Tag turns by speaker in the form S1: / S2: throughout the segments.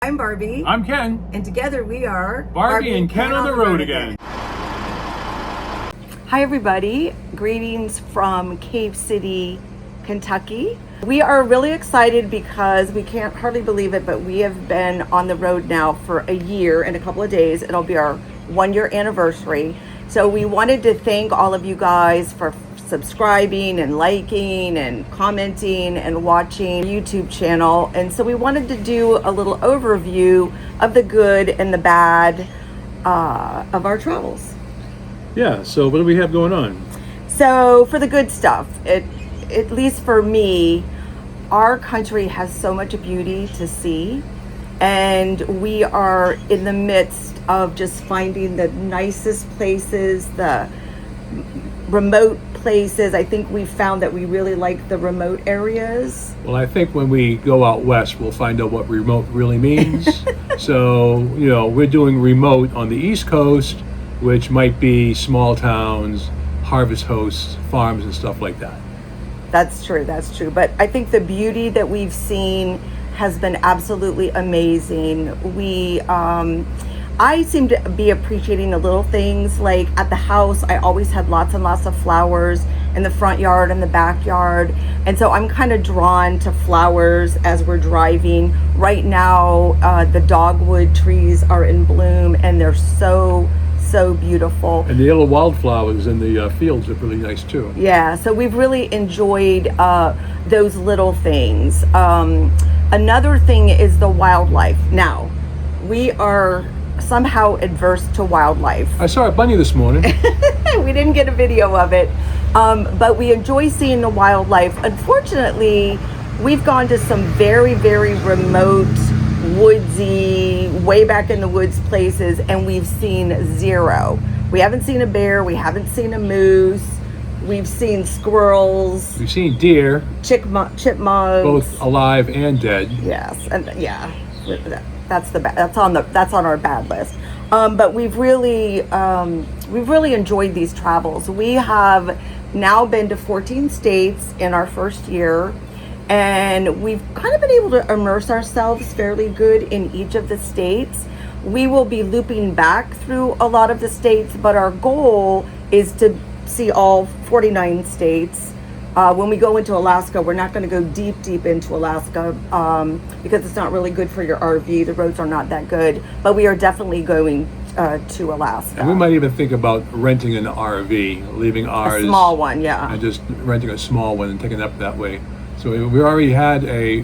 S1: I'm Barbie.
S2: I'm Ken.
S1: And together we are
S2: Barbie and Ken on the road again.
S1: Hi everybody. Greetings from Cave City, Kentucky. We are really excited because we can't hardly believe it, but we have been on the road now for a year and a couple of days. It'll be our 1-year anniversary. So we wanted to thank all of you guys for subscribing and liking and commenting and watching YouTube channel. And so we wanted to do a little overview of the good and the bad of our travels.
S2: Yeah, so what do we have going on?
S1: So for the good stuff, at least for me, our country has so much beauty to see, and we are in the midst of just finding the nicest places, the remote places. I think we found that we really like the remote areas.
S2: Well, I think when we go out west, we'll find out what remote really means. So, we're doing remote on the East Coast, which might be small towns, harvest hosts, farms, and stuff like that.
S1: That's true. But I think the beauty that we've seen has been absolutely amazing. I seem to be appreciating the little things, like at the house, I always had lots and lots of flowers in the front yard and the backyard. And so I'm kind of drawn to flowers as we're driving. Right now, the dogwood trees are in bloom and they're so beautiful.
S2: And the yellow wildflowers in the fields are really nice too.
S1: Yeah, so we've really enjoyed those little things. Another thing is the wildlife. Now, we are somehow adverse to wildlife.
S2: I saw a bunny this morning.
S1: We didn't get a video of it, but we enjoy seeing the wildlife. Unfortunately, we've gone to some very, very remote, woodsy, way back in the woods places, and we've seen zero. We haven't seen a bear, we haven't seen a moose, we've seen squirrels,
S2: We've seen deer,
S1: chipmunks,
S2: both alive and dead.
S1: Yes, and yeah, that's on our bad list. But we've really enjoyed these travels. We have now been to 14 states in our first year, and we've kind of been able to immerse ourselves fairly good in each of the states. We will be looping back through a lot of the states, but our goal is to see all 49 states. When we go into Alaska, we're not going to go deep into Alaska because it's not really good for your RV. The roads are not that good, but we are definitely going to Alaska.
S2: And we might even think about renting an RV, leaving ours.
S1: A small one, yeah.
S2: And just renting a small one and taking it up that way. So we already had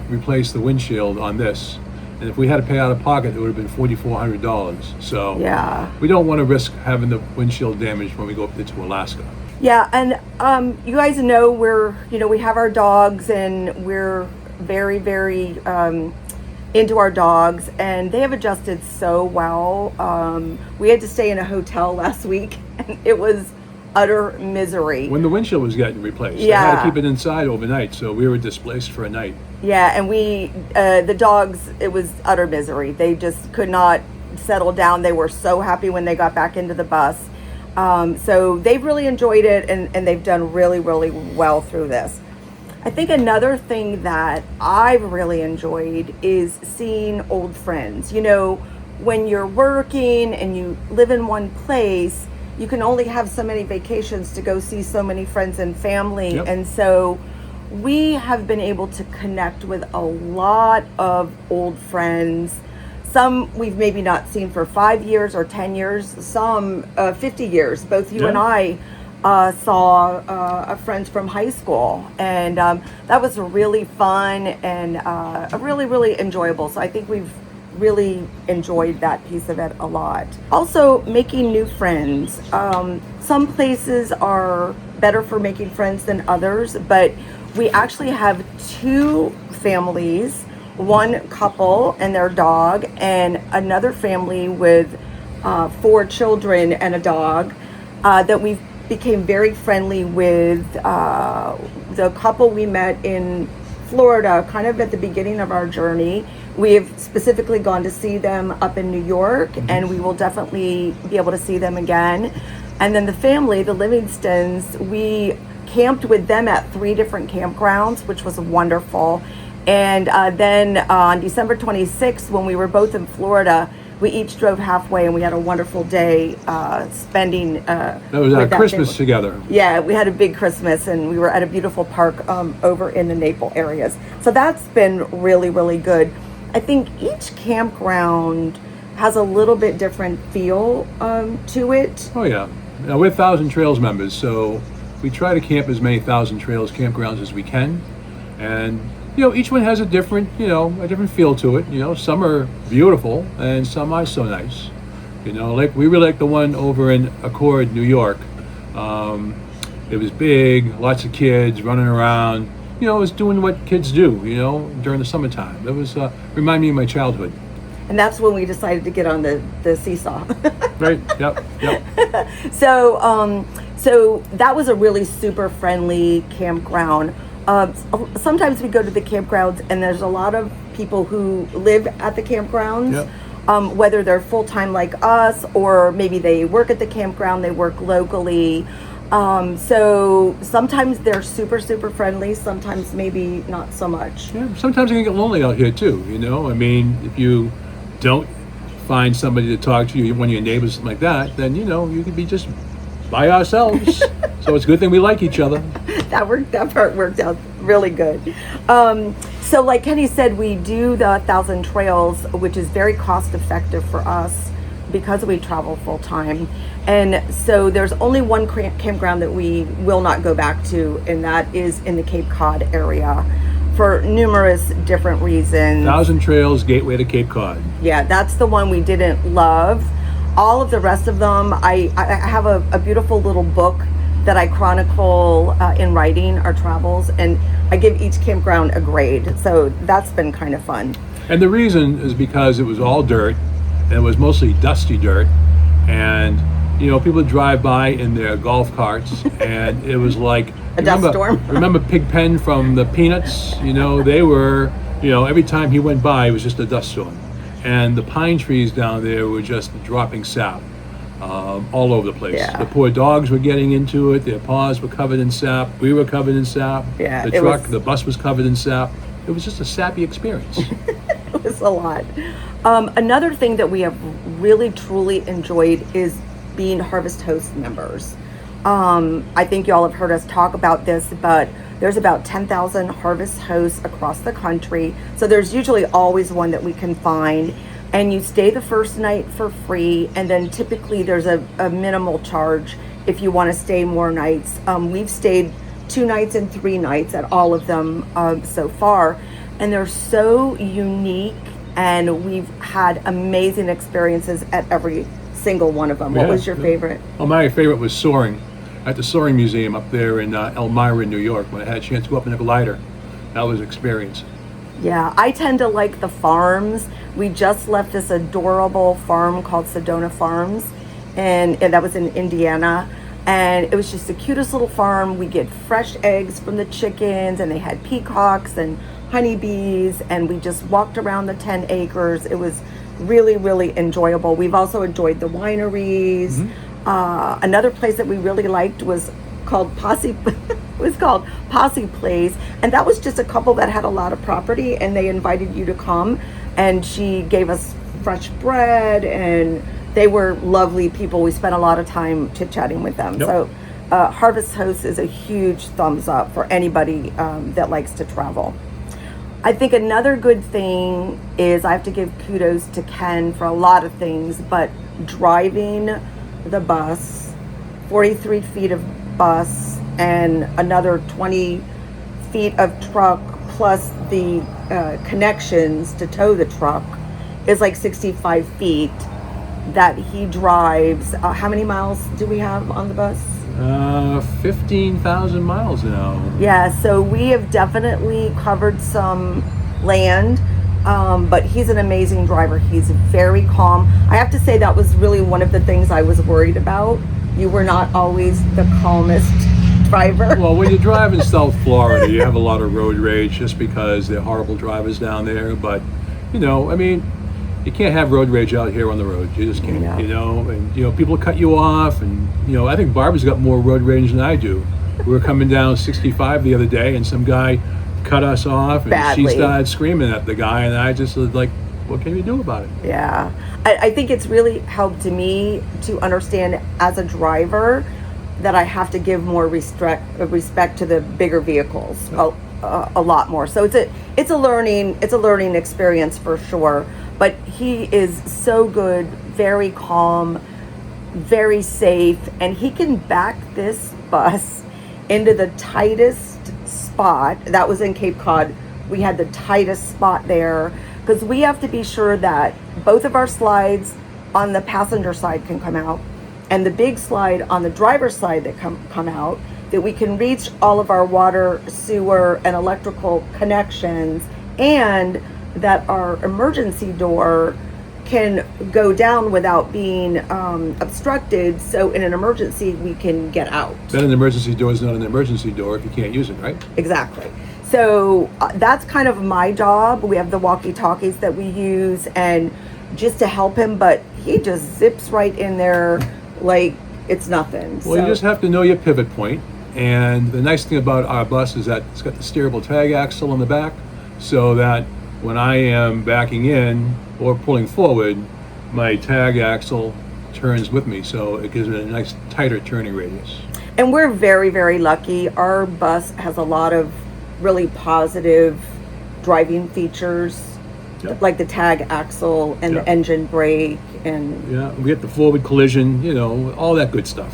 S2: replaced the windshield on this. And if we had to pay out of pocket, it would have been $4,400. So
S1: yeah,
S2: we don't want to risk having the windshield damaged when we go up to Alaska.
S1: Yeah, and you guys know we have our dogs, and we're very, very into our dogs, and they have adjusted so well. We had to stay in a hotel last week, and it was utter misery.
S2: When the windshield was getting replaced,
S1: yeah.
S2: I had to keep it inside overnight, so we were displaced for a night.
S1: Yeah, and the dogs, it was utter misery. They just could not settle down. They were so happy when they got back into the bus. So they've really enjoyed it, and they've done really, really well through this. I think another thing that I've really enjoyed is seeing old friends. When you're working and you live in one place, you can only have so many vacations to go see so many friends and family.
S2: Yep.
S1: And so we have been able to connect with a lot of old friends. Some we've maybe not seen for 5 years or 10 years, some 50 years. Both you and I saw a friend from high school, and that was really fun and really, really enjoyable. So I think we've really enjoyed that piece of it a lot. Also, making new friends. Some places are better for making friends than others, but we actually have 2 families, one couple and their dog, and another family with 4 children and a dog that we became very friendly with. The couple we met in Florida kind of at the beginning of our journey. We have specifically gone to see them up in New York, and we will definitely be able to see them again. And then the family, the Livingstons, we camped with them at 3 different campgrounds, which was wonderful. And then on December 26th, when we were both in Florida, we each drove halfway, and we had a wonderful day spending.
S2: That was our
S1: with that
S2: Christmas
S1: family.
S2: together.
S1: Yeah, we had a big Christmas, and we were at a beautiful park over in the Naples areas. So that's been really, really good. I think each campground has a little bit different feel to it.
S2: Oh yeah. Now we're Thousand Trails members, so we try to camp as many Thousand Trails campgrounds as we can, and each one has a different feel to it. Some are beautiful and some aren't so nice. Like we really like the one over in Accord, New York. It was big, lots of kids running around. It was doing what kids do. During the summertime. It was remind me of my childhood.
S1: And that's when we decided to get on the seesaw.
S2: Right. Yep.
S1: So that was a really super friendly campground. Sometimes we go to the campgrounds, and there's a lot of people who live at the campgrounds.
S2: Yep.
S1: Whether they're full-time like us, or maybe they work at the campground, they work locally. So sometimes they're super, super friendly. Sometimes maybe not so much.
S2: Yeah, sometimes it can get lonely out here too. I mean, if you don't find somebody to talk to, one of your neighbors, something like that, then you could be just by ourselves. So it's a good thing we like each other.
S1: That part worked out really good. So like Kenny said, we do the 1,000 Trails, which is very cost effective for us because we travel full time. And so there's only one campground that we will not go back to, and that is in the Cape Cod area for numerous different reasons.
S2: 1,000 Trails, Gateway to Cape Cod.
S1: Yeah, that's the one we didn't love. All of the rest of them, I have a beautiful little book that I chronicle in writing our travels, and I give each campground a grade. So that's been kind of fun.
S2: And the reason is because it was all dirt, and it was mostly dusty dirt, and people would drive by in their golf carts, and it was like
S1: A dust storm.
S2: Remember Pigpen from the Peanuts? They were every time he went by, it was just a dust storm, and the pine trees down there were just dropping sap all over the place.
S1: Yeah.
S2: The poor dogs were getting into it. Their paws were covered in sap. We were covered in sap.
S1: Yeah,
S2: The bus was covered in sap. It was just a sappy experience.
S1: It was a lot. Another thing that we have really truly enjoyed is being Harvest Host members. I think y'all have heard us talk about this, but there's about 10,000 Harvest Hosts across the country. So there's usually always one that we can find. And you stay the first night for free, and then typically there's a minimal charge if you want to stay more nights. We've stayed 2 nights and 3 nights at all of them so far, and they're so unique, and we've had amazing experiences at every single one of them. What was your favorite?
S2: Well, my favorite was soaring at the Soaring Museum up there in Elmira, New York, when I had a chance to go up in a glider. That was an experience.
S1: Yeah, I tend to like the farms. We just left this adorable farm called Sedona Farms, and that was in Indiana. And it was just the cutest little farm. We get fresh eggs from the chickens, and they had peacocks and honeybees, and we just walked around the 10 acres. It was really, really enjoyable. We've also enjoyed the wineries. Mm-hmm. Another place that we really liked was called Posse. It was called Posse Place, and that was just a couple that had a lot of property, and they invited you to come, and she gave us fresh bread, and they were lovely people. We spent a lot of time chit-chatting with them.
S2: Yep.
S1: So Harvest Host is a huge thumbs up for anybody that likes to travel. I think another good thing is I have to give kudos to Ken for a lot of things, but driving the bus, 43 feet of bus, and another 20 feet of truck, plus the connections to tow the truck, is like 65 feet that he drives. How many miles do we have on the bus?
S2: 15,000 miles now.
S1: Yeah, so we have definitely covered some land, but he's an amazing driver. He's very calm. I have to say that was really one of the things I was worried about. You were not always the calmest driver.
S2: Well, when you drive in South Florida, you have a lot of road rage just because they're horrible drivers down there. But, I mean, you can't have road rage out here on the road. You just can't,
S1: Yeah.
S2: and, people cut you off. And, I think Barbara's got more road rage than I do. We were coming down 65 the other day, and some guy cut us off, and
S1: Badly.
S2: she started screaming at the guy, and I just was like, what can you do about it?
S1: Yeah. I think it's really helped me to understand as a driver that I have to give more respect to the bigger vehicles a lot more. So it's a learning experience for sure. But he is so good, very calm, very safe, and he can back this bus into the tightest spot. That was in Cape Cod. We had the tightest spot there because we have to be sure that both of our slides on the passenger side can come out and the big slide on the driver's side that come out, that we can reach all of our water, sewer, and electrical connections, and that our emergency door can go down without being obstructed, so in an emergency we can get out.
S2: Then an emergency door is not an emergency door if you can't use it, right?
S1: Exactly. So that's kind of my job. We have the walkie-talkies that we use and just to help him, but he just zips right in there like it's nothing.
S2: Well, you just have to know your pivot point. And the nice thing about our bus is that it's got the steerable tag axle on the back, so that when I am backing in or pulling forward, my tag axle turns with me, so it gives it a nice tighter turning radius.
S1: And we're very, very lucky. Our bus has a lot of really positive driving features,
S2: Yep.
S1: like the tag axle and
S2: Yep.
S1: the engine brake, and
S2: Yeah, we get the forward collision, all that good stuff,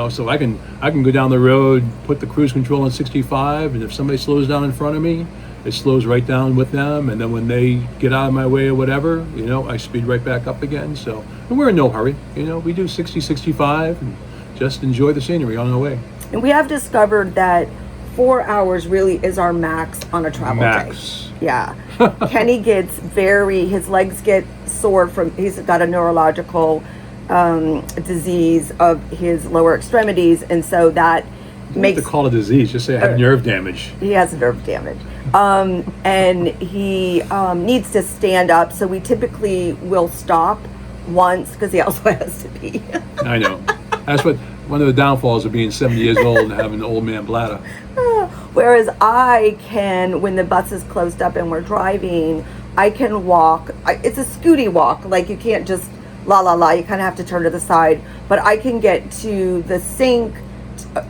S2: so I can go down the road, put the cruise control on 65, and if somebody slows down in front of me, it slows right down with them, and then when they get out of my way or whatever, I speed right back up again. So, and we're in no hurry, we do 60, 65, and just enjoy the scenery on our way.
S1: we have discovered that 4 hours really is our max on a travel
S2: Max.
S1: day. Yeah. Kenny gets his legs get sore he's got a neurological disease of his lower extremities, and so that
S2: You
S1: makes
S2: have to call it a disease, just say I have nerve damage.
S1: he has nerve damage. And he needs to stand up, so we typically will stop once because he also has to pee.
S2: I know. That's one of the downfalls of being 70 years old and having an old man bladder.
S1: Whereas I can, when the bus is closed up and we're driving, I can walk. It's a scooty walk. Like you can't just la la la. You kind of have to turn to the side. But I can get to the sink,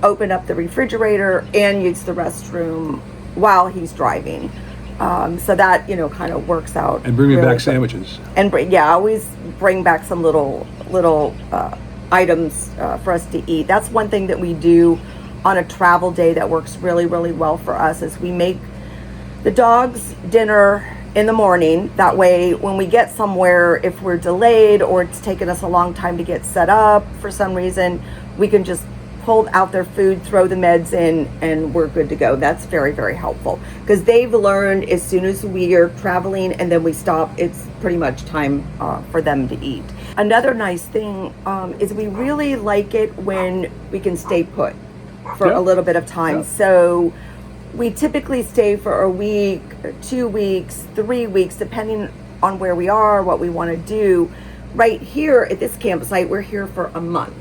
S1: open up the refrigerator, and use the restroom while he's driving. So that kind of works out.
S2: And bring me
S1: really
S2: back
S1: good.
S2: sandwiches.
S1: And I always bring back some little items for us to eat. That's one thing that we do on a travel day that works really, really well for us, is we make the dogs dinner in the morning. That way, when we get somewhere, if we're delayed or it's taken us a long time to get set up for some reason, we can just pull out their food, throw the meds in, and we're good to go. That's very, very helpful because they've learned as soon as we are traveling and then we stop, it's pretty much time for them to eat. Another nice thing is we really like it when we can stay put for
S2: Yeah.
S1: a little bit of time.
S2: Yeah.
S1: So we typically stay for a week, 2 weeks, 3 weeks, depending on where we are, what we want to do. Right here at this campsite, we're here for a month.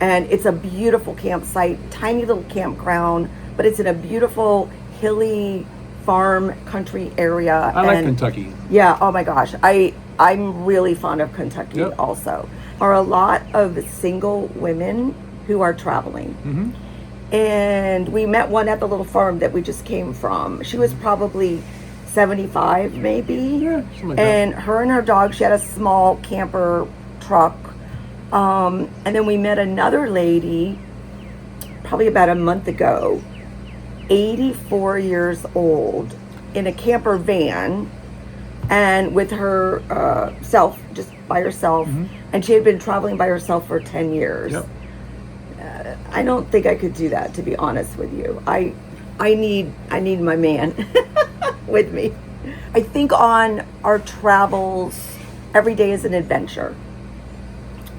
S1: And it's a beautiful campsite, tiny little campground, but it's in a beautiful hilly farm country area.
S2: I like
S1: And
S2: Kentucky.
S1: yeah, oh my gosh. I'm really fond of Kentucky
S2: Yep.
S1: also. Are a lot of single women who are traveling.
S2: Mm-hmm.
S1: And we met one at the little farm that we just came from. She was probably 75 maybe.
S2: Yeah, something like that.
S1: And her and her dog, she had a small camper truck. And then we met another lady probably about a month ago, 84 years old, in a camper van and with her self, just by herself.
S2: Mhm.
S1: And she had been traveling by herself for 10 years.
S2: Yep.
S1: I don't think I could do that, to be honest with you. I need my man with me. I think on our travels, every day is an adventure.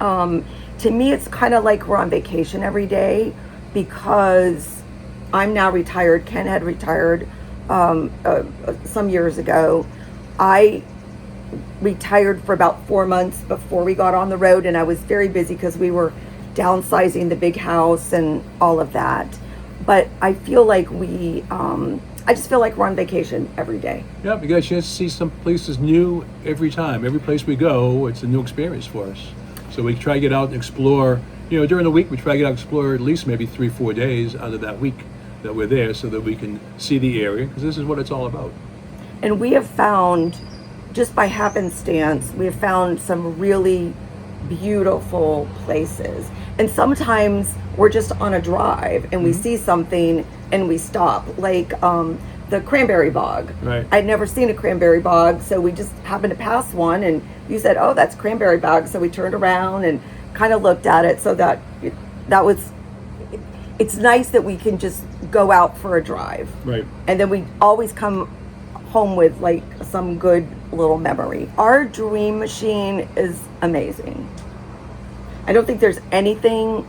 S1: To me, it's kind of like we're on vacation every day because I'm now retired. Ken had retired some years ago. I retired for about 4 months before we got on the road, and I was very busy because we were downsizing the big house and all of that. But I feel like we I just feel like we're on vacation every day.
S2: Yeah, we get a chance to see some places new every time. Every place we go, it's a new experience for us. So we try to get out and explore. During the week, we try to get out and explore at least maybe 3-4 days out of that week that we're there, so that we can see the area, because this is what it's all about.
S1: And we have found, just by happenstance, we have found some really beautiful places. And sometimes we're just on a drive and we see something and we stop, like the cranberry bog.
S2: Right.
S1: I'd never seen a cranberry bog, so we just happened to pass one, and you said, "Oh, that's cranberry bog." So we turned around and kind of looked at it. So that was. It's nice that we can just go out for a drive,
S2: Right.
S1: and then we always come home with like some good little memory. Our dream machine is amazing. I don't think there's anything.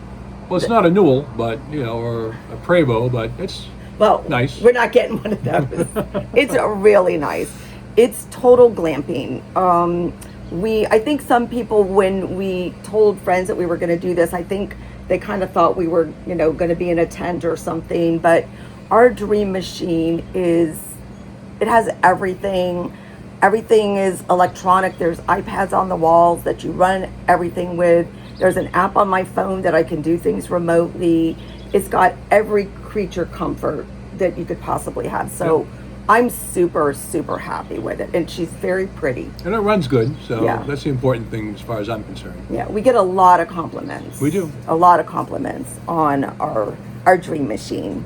S2: Well, it's not a Newell, but or a Prevost, but it's
S1: Well,
S2: nice.
S1: We're not getting one of those. It's really nice. It's total glamping. I think some people, when we told friends that we were going to do this, I think they kind of thought we were, going to be in a tent or something. But our dream machine it has everything. Everything is electronic. There's iPads on the walls that you run everything with. There's an app on my phone that I can do things remotely. It's got every creature comfort that you could possibly have. So I'm super, super happy with it. And she's very pretty.
S2: And it runs good, so
S1: Yeah.
S2: that's the important thing as far as I'm concerned.
S1: Yeah, we get a lot of compliments.
S2: We do.
S1: A lot of compliments on our dream machine.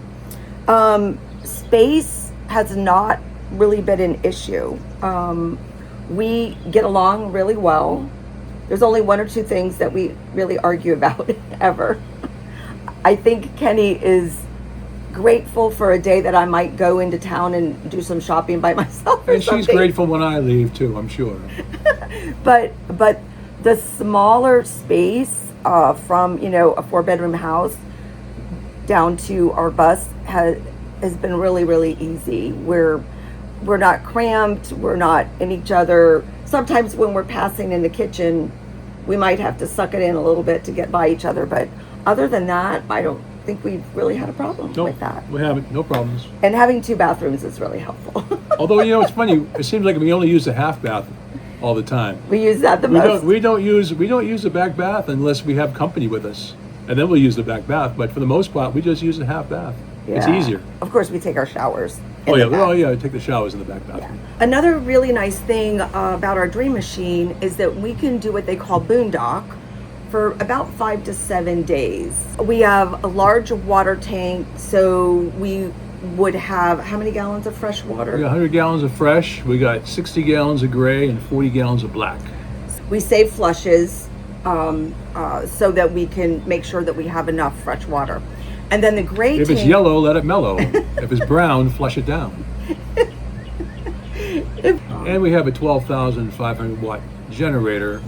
S1: Space has not really been an issue. We get along really well. There's only one or two things that we really argue about ever. I think Kenny is grateful for a day that I might go into town and do some shopping by myself or
S2: And she's
S1: something.
S2: grateful when I leave too, I'm sure.
S1: But the smaller space from a 4-bedroom house down to our bus has been really, really easy. We're not cramped. We're not in each other. Sometimes when we're passing in the kitchen, we might have to suck it in a little bit to get by each other. But other than that, I don't think we've really had a problem
S2: No,
S1: with that.
S2: we haven't. No problems.
S1: And having 2 bathrooms is really helpful.
S2: Although, it's funny. It seems like we only use the half bath all the time.
S1: We use that the
S2: We
S1: most.
S2: don't use the back bath unless we have company with us, and then we'll use the back bath. But for the most part, we just use the half bath. It's
S1: Yeah.
S2: easier.
S1: Of course, we take our showers. in
S2: Oh
S1: the
S2: yeah,
S1: bath.
S2: take the showers in the back bathroom.
S1: Another really nice thing about our dream machine is that we can do what they call boondock for about 5 to 7 days. We have a large water tank, so we would have how many gallons of fresh water?
S2: We got 100 gallons of fresh. We got 60 gallons of gray and 40 gallons of black.
S1: We save flushes so that we can make sure that we have enough fresh water. And then the gray
S2: If
S1: tank.
S2: it's yellow, let it mellow. If it's brown, flush it down. And we have a 12,500 watt generator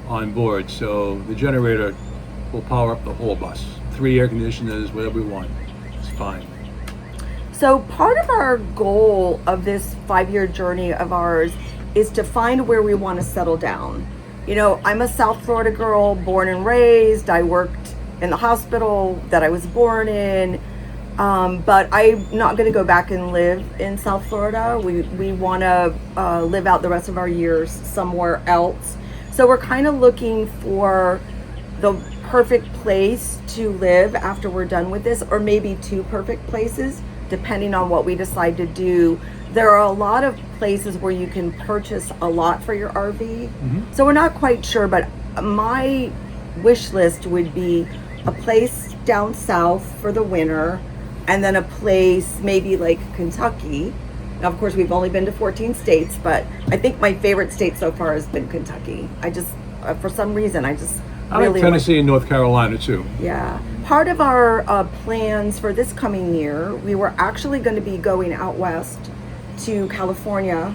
S2: on board, so the generator will power up the whole bus. 3 air conditioners, whatever we want. It's fine.
S1: So part of our goal of this 5-year journey of ours is to find where we want to settle down. I'm a South Florida girl, born and raised. I worked in the hospital that I was born in, but I'm not going to go back and live in South Florida. We want to live out the rest of our years somewhere else. So we're kind of looking for the perfect place to live after we're done with this, or maybe 2 perfect places, depending on what we decide to do. There are a lot of places where you can purchase a lot for your RV. So we're not quite sure, but my wish list would be a place down south for the winter, and then a place maybe like Kentucky. Now, of course, we've only been to 14 states, but I think my favorite state so far has been Kentucky. I just, for some reason, I
S2: I like Tennessee and North Carolina too.
S1: Yeah. Part of our plans for this coming year, we were actually going to be going out west to California.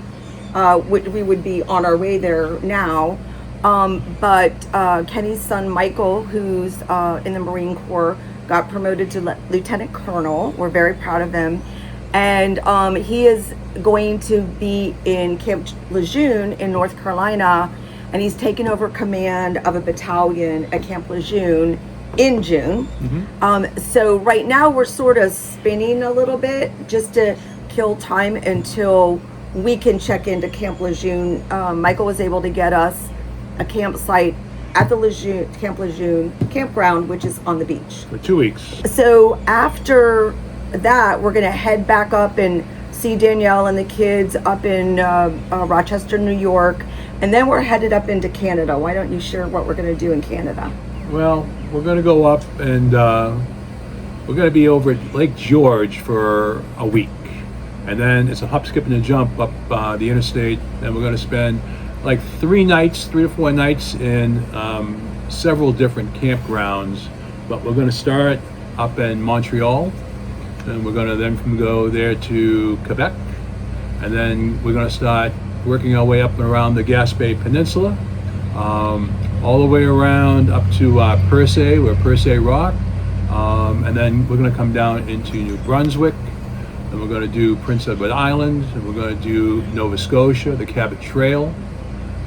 S1: We would be on our way there now. But Kenny's son, Michael, who's in the Marine Corps, got promoted to Lieutenant Colonel. We're very proud of him. And he is going to be in Camp Lejeune in North Carolina, and he's taken over command of a battalion at Camp Lejeune in June. So right now we're sort of spinning a little bit just to kill time until we can check into Camp Lejeune. Michael was able to get us a campsite at the Camp Lejeune campground, which is on the beach.
S2: For 2 weeks.
S1: So after that, we're going to head back up and see Danielle and the kids up in Rochester, New York. And then we're headed up into Canada. Why don't you share what we're going to do in Canada?
S2: Well, we're going to go up and we're going to be over at Lake George for a week. And then it's a hop, skip, and a jump up the interstate. And we're going to spend like 3 to 4 nights in several different campgrounds. But we're going to start up in Montreal. And we're going to then go there to Quebec. And then we're going to start working our way up and around the Gaspé Peninsula. All the way around up to Percé, where Percé Rock. And then we're going to come down into New Brunswick. And we're going to do Prince Edward Island. And we're going to do Nova Scotia, the Cabot Trail.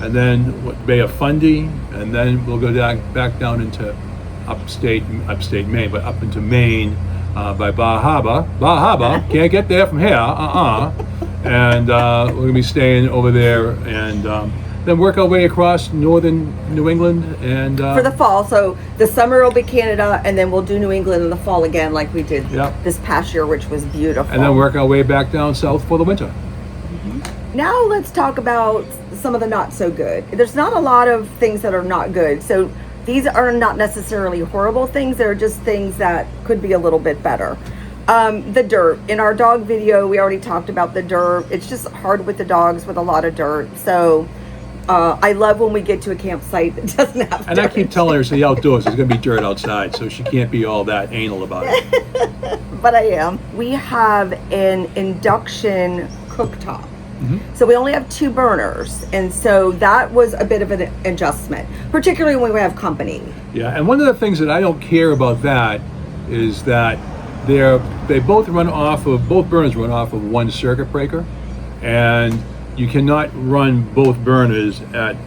S2: And then Bay of Fundy. And then we'll go back down into upstate Maine, but up into Maine by Bar Harbor. Can't get there from here. And we're going to be staying over there and then work our way across northern New England and
S1: for the fall. So the summer will be Canada, and then we'll do New England in the fall again, like we did this past year, which was beautiful.
S2: And then work our way back down south for the winter.
S1: Now let's talk about some of the not so good. There's not a lot of things that are not good. So these are not necessarily horrible things. They're just things that could be a little bit better. The dirt. In our dog video, we already talked about the dirt. It's just hard with the dogs with a lot of dirt. So I love when we get to a campsite that doesn't have dirt.
S2: And I keep telling her, say outdoors, there's going to be dirt outside, so she can't be all that anal about it.
S1: But I am. We have an induction cooktop. So we only have 2 burners, and so that was a bit of an adjustment, particularly when we have company.
S2: Yeah, and one of the things that I don't care about that is that both burners run off of one circuit breaker, and you cannot run both burners at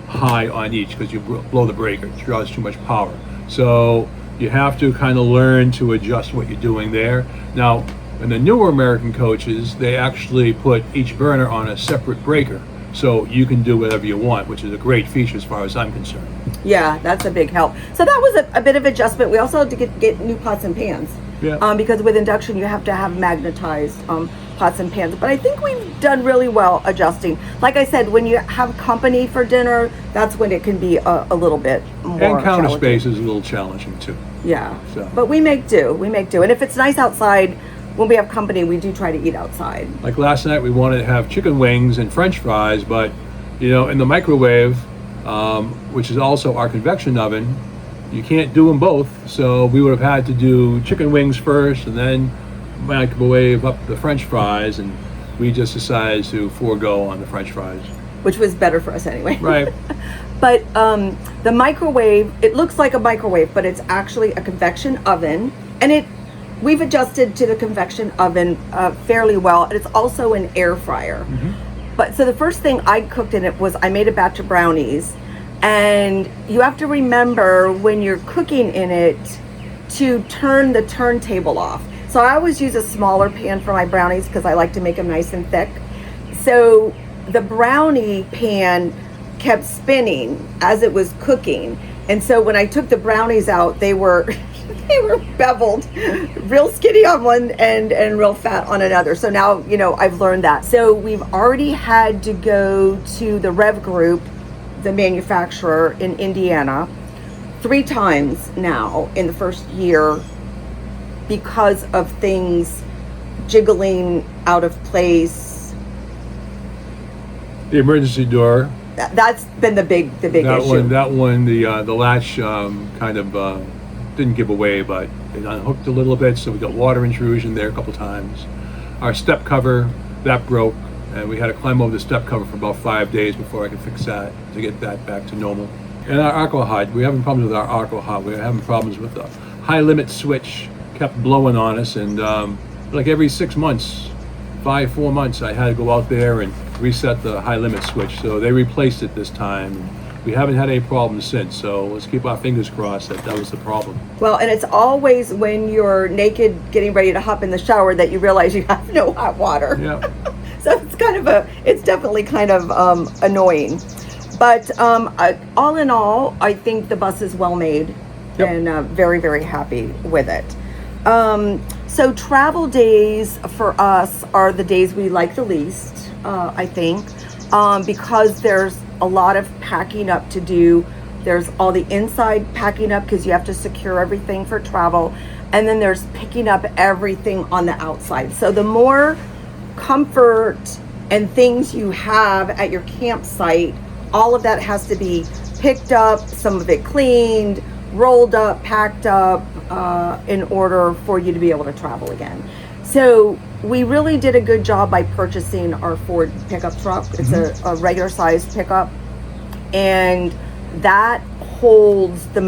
S2: high on each because you blow the breaker. It draws too much power. So you have to kind of learn to adjust what you're doing there. Now, in the newer American coaches, they actually put each burner on a separate breaker, so you can do whatever you want, which is a great feature as far as I'm concerned.
S1: Yeah, that's a big help. So that was a bit of adjustment. We also had to get new pots and pans.
S2: Yeah.
S1: Because with induction, you have to have magnetized pots and pans. But I think we've done really well adjusting. Like I said, when you have company for dinner, that's when it can be a little bit more
S2: And counter
S1: challenging.
S2: space is a little challenging too.
S1: Yeah.
S2: So.
S1: But we make do. And if it's nice outside, when we have company, we do try to eat outside.
S2: Like last night, we wanted to have chicken wings and French fries, but in the microwave, which is also our convection oven, you can't do them both. So we would have had to do chicken wings first and then microwave up the French fries, and we just decided to forego on the French fries.
S1: Which was better for us anyway.
S2: Right.
S1: But the microwave, it looks like a microwave, but it's actually a convection oven, and we've adjusted to the convection oven fairly well, and it's also an air fryer. But so the first thing I cooked in it was I made a batch of brownies, and you have to remember when you're cooking in it to turn the turntable off. So I always use a smaller pan for my brownies because I like to make them nice and thick. So the brownie pan kept spinning as it was cooking, and so when I took the brownies out, they were beveled, real skinny on one end and real fat on another. So now, I've learned that. So we've already had to go to the Rev Group, the manufacturer in Indiana, 3 times now in the first year because of things jiggling out of place.
S2: The emergency door.
S1: That's been the big issue.
S2: That one, the latch kind of didn't give away, but it unhooked a little bit, so we got water intrusion there a couple times. Our step cover, that broke, and we had to climb over the step cover for about 5 days before I could fix that to get that back to normal. And our aqua hot, we're having problems with our aqua hot. We're having problems with the high limit switch, kept blowing on us, and like every 6 months, 4 months, I had to go out there and reset the high limit switch. So they replaced it this time. We haven't had any problems since, so let's keep our fingers crossed that was the problem.
S1: Well, and it's always when you're naked getting ready to hop in the shower that you realize you have no hot water.
S2: Yeah.
S1: So it's definitely kind of annoying. But all in all, I think the bus is well made.
S2: Yep.
S1: And very, very happy with it. So travel days for us are the days we like the least, I think, because there's a lot of packing up to do. There's all the inside packing up because you have to secure everything for travel. And then there's picking up everything on the outside. So the more comfort and things you have at your campsite, all of that has to be picked up, some of it cleaned, rolled up, packed up, in order for you to be able to travel again. So we really did a good job by purchasing our Ford pickup truck. It's a regular size pickup, and that holds the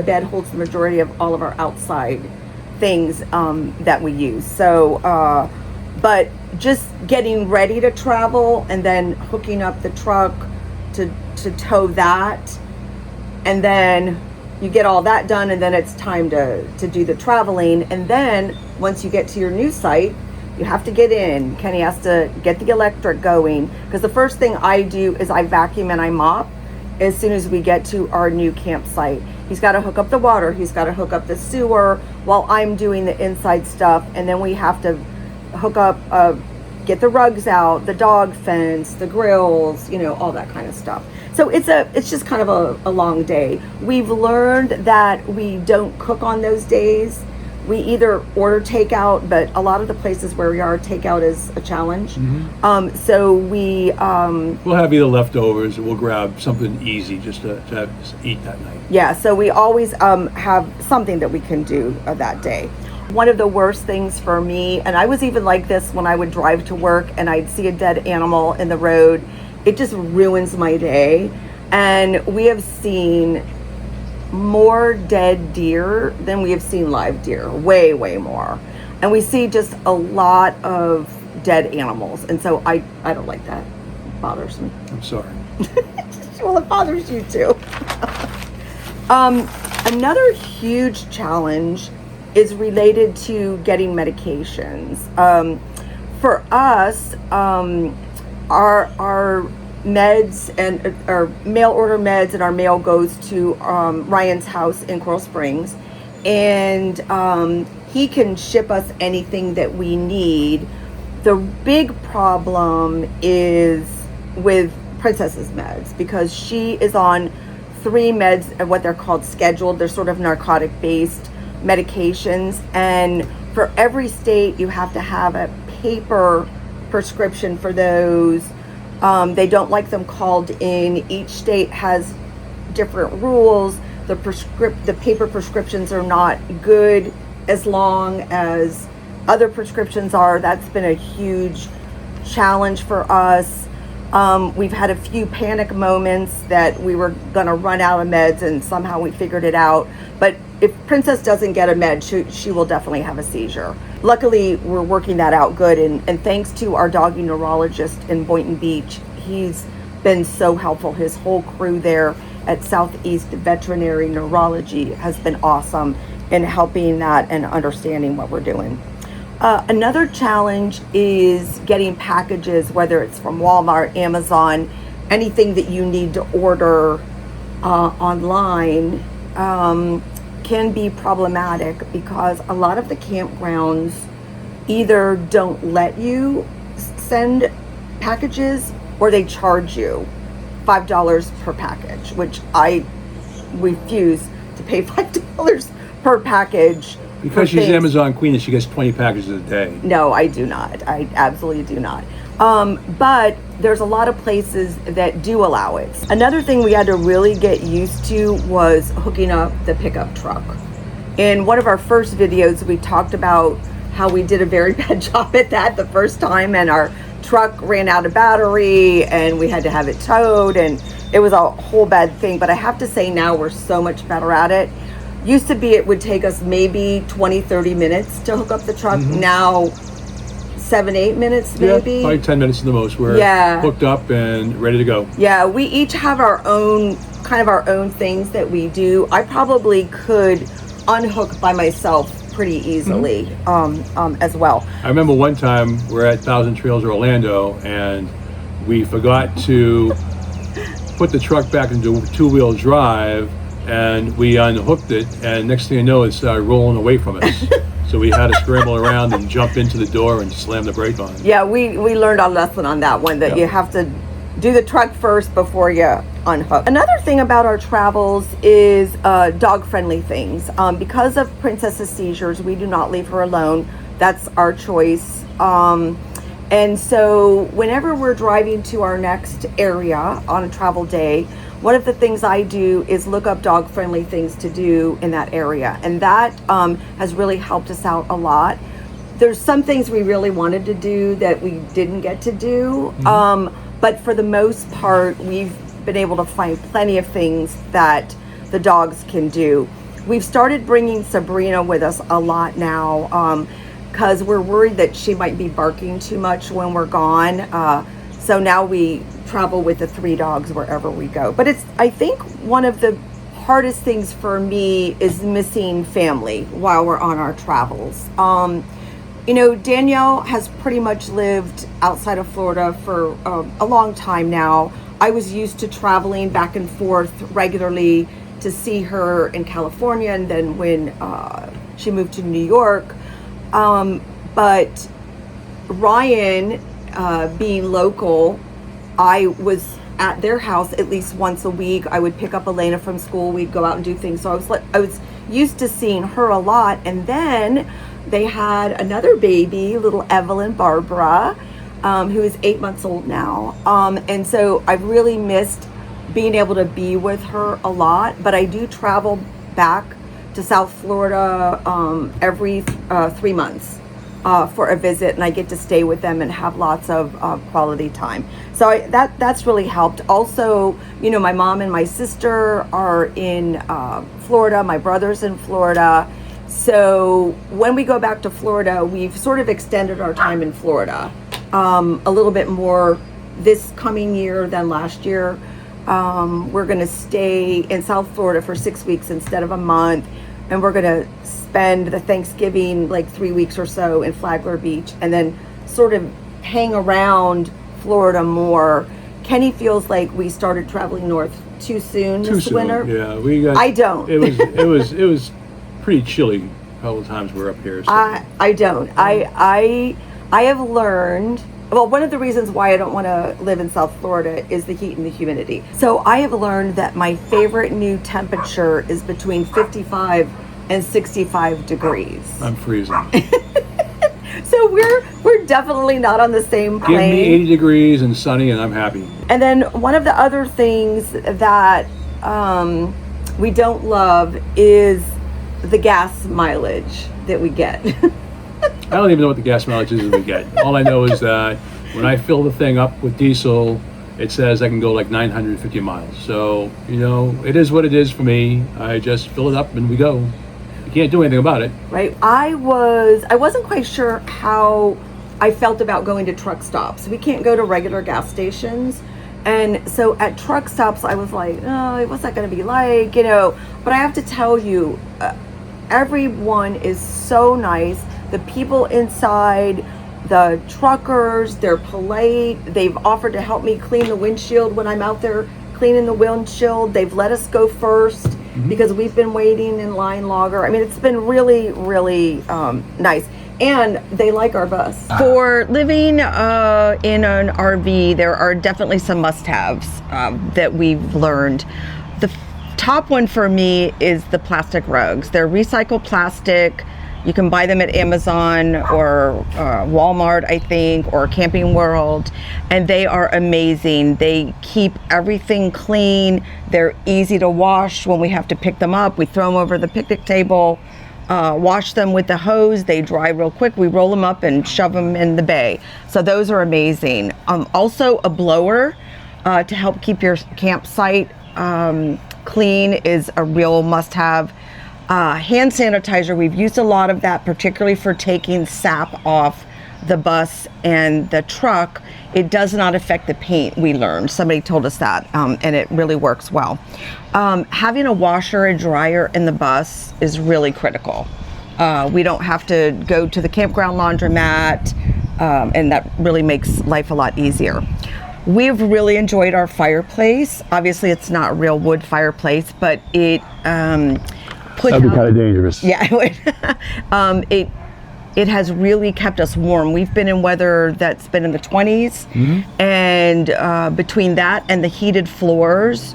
S1: bed holds the majority of all of our outside things that we use. So, but just getting ready to travel and then hooking up the truck to tow that, and then you get all that done, and then it's time to do the traveling. And then once you get to your new site, you have to get in. Kenny has to get the electric going, because the first thing I do is I vacuum and I mop as soon as we get to our new campsite. He's got to hook up the water, he's got to hook up the sewer while I'm doing the inside stuff, and then we have to hook up, get the rugs out, the dog fence, the grills, all that kind of stuff. So it's just kind of a long day. We've learned that we don't cook on those days. We either order takeout, but a lot of the places where we are, takeout is a challenge. So we
S2: we'll have either leftovers, or we'll grab something easy just to eat that night.
S1: Yeah, so we always have something that we can do that day. One of the worst things for me, and I was even like this when I would drive to work and I'd see a dead animal in the road, it just ruins my day. And we have seen more dead deer than we have seen live deer, way, way more. And we see just a lot of dead animals. And so I don't like that. It bothers me.
S2: I'm sorry.
S1: Well, it bothers you too. Another huge challenge is related to getting medications. For us, our meds and our mail order meds, and our mail goes to Ryan's house in Coral Springs, and he can ship us anything that we need. The big problem is with Princess's meds, because she is on 3 meds, what they're called scheduled. They're sort of narcotic based medications, and for every state you have to have a paper prescription for those. They don't like them called in. Each state has different rules. The paper prescriptions are not good as long as other prescriptions are. That's been a huge challenge for us. We've had a few panic moments that we were gonna run out of meds, and somehow we figured it out. But if Princess doesn't get a med, she will definitely have a seizure. Luckily, we're working that out good, and thanks to our doggy neurologist in Boynton Beach, he's been so helpful. His whole crew there at Southeast Veterinary Neurology has been awesome in helping that and understanding what we're doing. Another challenge is getting packages, whether it's from Walmart, Amazon, anything that you need to order online can be problematic, because a lot of the campgrounds either don't let you send packages, or they charge you $5 per package, which I refuse to pay $5 per package.
S2: Because she's Amazon queen and she gets 20 packages a day.
S1: No, I do not. I absolutely do not. But there's a lot of places that do allow it. Another thing we had to really get used to was hooking up the pickup truck. In one of our first videos, we talked about how we did a very bad job at that the first time, and our truck ran out of battery and we had to have it towed, and it was a whole bad thing. But I have to say now we're so much better at it. Used to be it would take us maybe 20-30 minutes to hook up the truck. Now 7-8 minutes
S2: Yeah,
S1: maybe.
S2: probably 10 minutes at the most. We're
S1: Yeah.
S2: hooked up and ready to go.
S1: Yeah, we each have our own things that we do. I probably could unhook by myself pretty easily as well.
S2: I remember one time we're at Thousand Trails Orlando and we forgot to put the truck back into two-wheel drive, and we unhooked it, and next thing you know, it's rolling away from us. So we had to scramble around and jump into the door and slam the brake on.
S1: Yeah, we learned our lesson on that one, that
S2: Yeah.
S1: you have to do the truck first before you unhook. Another thing about our travels is dog-friendly things. Because of Princess's seizures, we do not leave her alone. That's our choice. And so whenever we're driving to our next area on a travel day, one of the things I do is look up dog-friendly things to do in that area. And that has really helped us out a lot. There's some things we really wanted to do that we didn't get to do. But for the most part, we've been able to find plenty of things that the dogs can do. We've started bringing Sabrina with us a lot now, because we're worried that she might be barking too much when we're gone. So now we travel with the 3 dogs wherever we go. But I think one of the hardest things for me is missing family while we're on our travels. You know, Danielle has pretty much lived outside of Florida for a long time now. I was used to traveling back and forth regularly to see her in California, and then when she moved to New York. But Ryan, being local, I was at their house at least once a week. I would pick up Elena from school. We'd go out and do things. So I was used to seeing her a lot. And then they had another baby, little Evelyn Barbara, who is 8 months old now. And so I've really missed being able to be with her a lot. But I do travel back to South Florida every 3 months for a visit, and I get to stay with them and have lots of quality time. So that's really helped. Also, you know, my mom and my sister are in Florida. My brother's in Florida. So when we go back to Florida, we've sort of extended our time in Florida a little bit more this coming year than last year. We're going to stay in South Florida for 6 weeks instead of a month. And we're going to spend the Thanksgiving like 3 weeks or so in Flagler Beach, and then sort of hang around Florida more. Kenny feels like we started traveling north too soon this winter.
S2: Yeah, we got.
S1: I don't.
S2: It was pretty chilly a couple of times we're up here. So.
S1: I don't. I have learned. Well, one of the reasons why I don't want to live in South Florida is the heat and the humidity. So I have learned that my favorite new temperature is between 55 and 65 degrees.
S2: I'm freezing.
S1: So we're definitely not on the same plane.
S2: Give me 80 degrees and sunny and I'm happy.
S1: And then one of the other things that we don't love is the gas mileage that we get.
S2: I don't even know what the gas mileage is that we get. All I know is that when I fill the thing up with diesel, it says I can go like 950 miles. So, you know, it is what it is for me. I just fill it up and we go. You can't do anything about it.
S1: Right. I wasn't quite sure how I felt about going to truck stops. We can't go to regular gas stations. And so at truck stops, I was like, oh, what's that going to be like? You know, but I have to tell you, everyone is so nice. The people inside, the truckers, they're polite. They've offered to help me clean the windshield when I'm out there cleaning the windshield. They've let us go first because we've been waiting in line longer. I mean, it's been really, really nice. And they like our bus. For living in an RV, there are definitely some must-haves that we've learned. The top one for me is the plastic rugs. They're recycled plastic. You can buy them at Amazon or Walmart, I think, or Camping World, and they are amazing. They keep everything clean. They're easy to wash when we have to pick them up. We throw them over the picnic table, wash them with the hose. They dry real quick. We roll them up and shove them in the bay. So those are amazing. Also, a blower to help keep your campsite clean is a real must-have. Hand sanitizer, we've used a lot of that, particularly for taking sap off the bus and the truck, it does not affect the paint, we learned. Somebody told us that, and it really works well. Having a washer and dryer in the bus is really critical. We don't have to go to the campground laundromat, and that really makes life a lot easier. We've really enjoyed our fireplace. Obviously, it's not a real wood fireplace, but it puts
S2: That'd be
S1: out-
S2: kind of dangerous.
S1: Yeah, it would. It has really kept us warm. We've been in weather that's been in the 20s, and between that and the heated floors,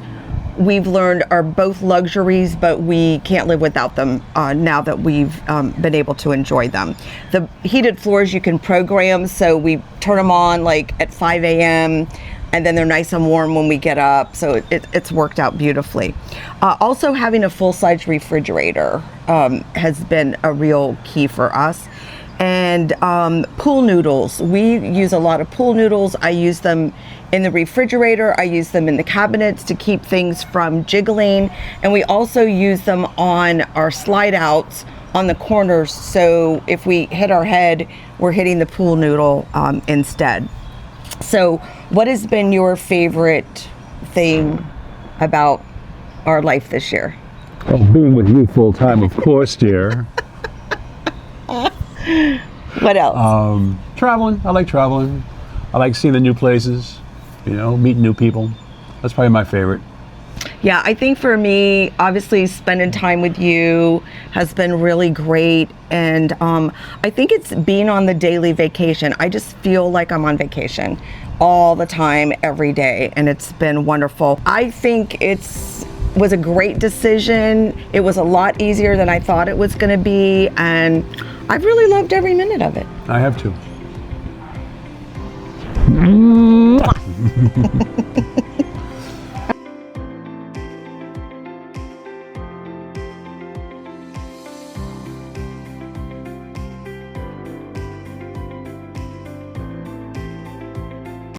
S1: we've learned are both luxuries, but we can't live without them now that we've been able to enjoy them. The heated floors you can program, so we turn them on like at 5 a.m. and then they're nice and warm when we get up, so it's worked out beautifully. Also, having a full-size refrigerator has been a real key for us. And pool noodles. We use a lot of pool noodles. I use them in the refrigerator. I use them in the cabinets to keep things from jiggling. And we also use them on our slide outs on the corners. So if we hit our head, we're hitting the pool noodle instead. So what has been your favorite thing about our life this year?
S2: Well, being with you full time, of course, dear.
S1: What else?
S2: Traveling. I like traveling. I like seeing the new places, meeting new people. That's probably my favorite.
S1: Yeah, I think for me, obviously spending time with you has been really great. And I think it's being on the daily vacation. I just feel like I'm on vacation all the time, every day. And it's been wonderful. I think was a great decision. It was a lot easier than I thought it was going to be. And I've really loved every minute of it.
S2: I have to.